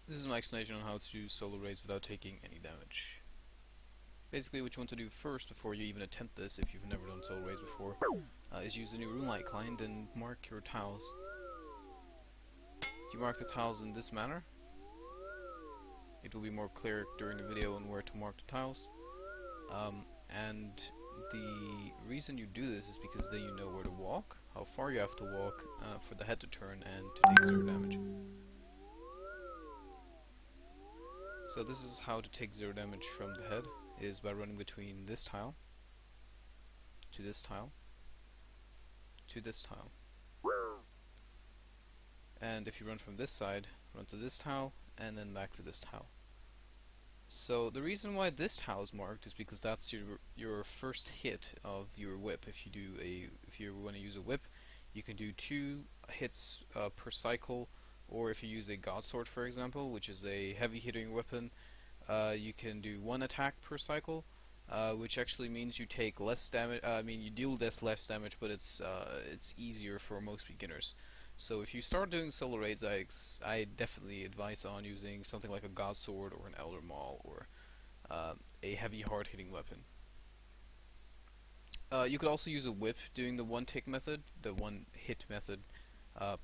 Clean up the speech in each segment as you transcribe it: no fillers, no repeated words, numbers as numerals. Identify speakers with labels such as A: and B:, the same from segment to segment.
A: This is my explanation on how to use solar rays without taking any damage. Basically, what you want to do first, before you even attempt this, if you've never done solar rays before, is use the new RuneLite client and mark your tiles. You mark the tiles in this manner. It will be more clear during the video on where to mark the tiles. And the reason you do this is because then you know where to walk, how far you have to walk for the head to turn and to take 0 damage. So this is how to take 0 damage from the head, is by running between this tile, to this tile, to this tile. And if you run from this side, run to this tile, and then back to this tile. So the reason why this tile is marked is because that's your first hit of your whip. If you want to use a whip, you can do 2 hits per cycle, or if you use a God Sword, for example, which is a heavy hitting weapon, you can do 1 attack per cycle, which actually means you take less damage. You deal less damage, but it's easier for most beginners. So if you start doing solar raids, I definitely advise on using something like a God Sword or an Elder Maul or a heavy hard-hitting weapon. You could also use a whip doing the 1 tick method, the 1 hit method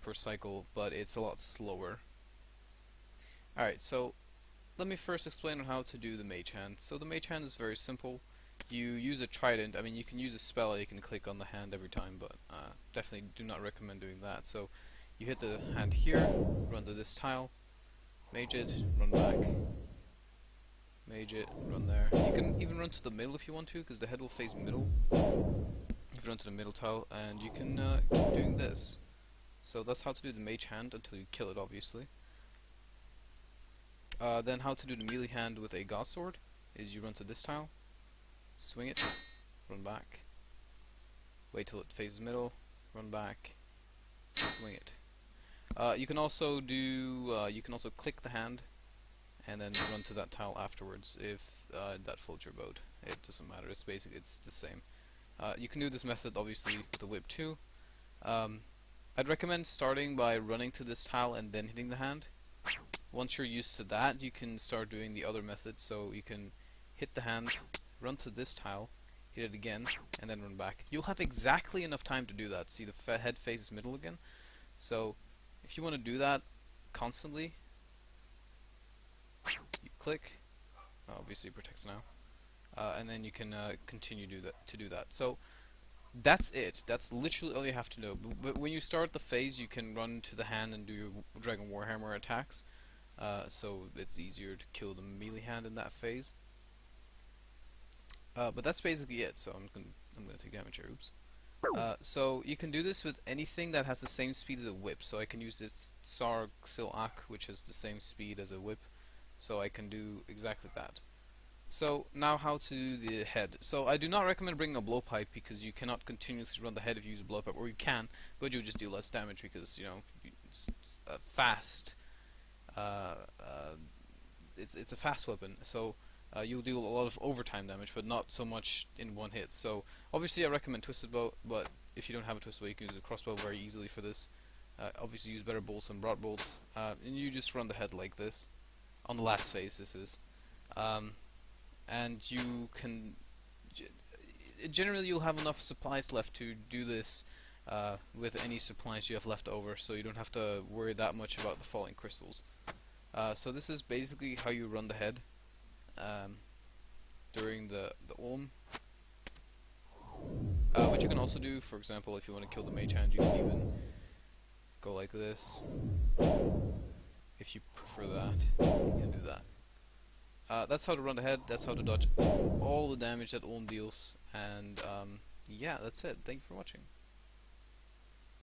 A: per cycle, but it's a lot slower. Alright, so let me first explain on how to do the Mage Hand. So the Mage Hand is very simple. You use a trident. I mean, you can use a spell, you can click on the hand every time, but definitely do not recommend doing that. So you hit the hand here, run to this tile, mage it, run back, mage it, run there. You can even run to the middle if you want to, because the head will face middle. If you run to the middle tile, and you can keep doing this. So that's how to do the Mage Hand until you kill it, obviously. Then how to do the melee hand with a God Sword is you run to this tile, swing it, run back, wait till it faces middle, run back, swing it. You can also click the hand and then run to that tile afterwards if that floats your boat. It doesn't matter. It's the same. You can do this method obviously with the whip too. I'd recommend starting by running to this tile and then hitting the hand. Once you're used to that, you can start doing the other method. So you can hit the hand, run to this tile, hit it again, and then run back. You'll have exactly enough time to do that. See, the head faces middle again. So if you want to do that constantly, you click. Obviously, it protects now, and then you can continue to do that. So that's it. That's literally all you have to know. But when you start the phase, you can run to the hand and do your Dragon Warhammer attacks. So it's easier to kill the melee hand in that phase. But that's basically it. So I'm gonna take damage here. Oops. So you can do this with anything that has the same speed as a whip. So I can use this Sarg Silak, which has the same speed as a whip. So I can do exactly that. So now how to do the head. So I do not recommend bringing a blowpipe because you cannot continuously run the head if you use a blowpipe, or you can, but you'll just do less damage because it's fast. It's a fast weapon, so you'll do a lot of overtime damage, but not so much in one hit. So obviously I recommend Twisted Bow, but if you don't have a Twisted Bow, you can use a crossbow very easily for this. Obviously use better bolts than broad bolts, and you just run the head like this. On the last phase, this is. And you can generally you'll have enough supplies left to do this with any supplies you have left over, so you don't have to worry that much about the falling crystals. So this is basically how you run the head during the Olm. What you can also do, for example, if you want to kill the Mage Hand, you can even go like this. If you prefer that, you can do that. That's how to run the head, that's how to dodge all the damage that Olm deals, and yeah, that's it. Thank you for watching.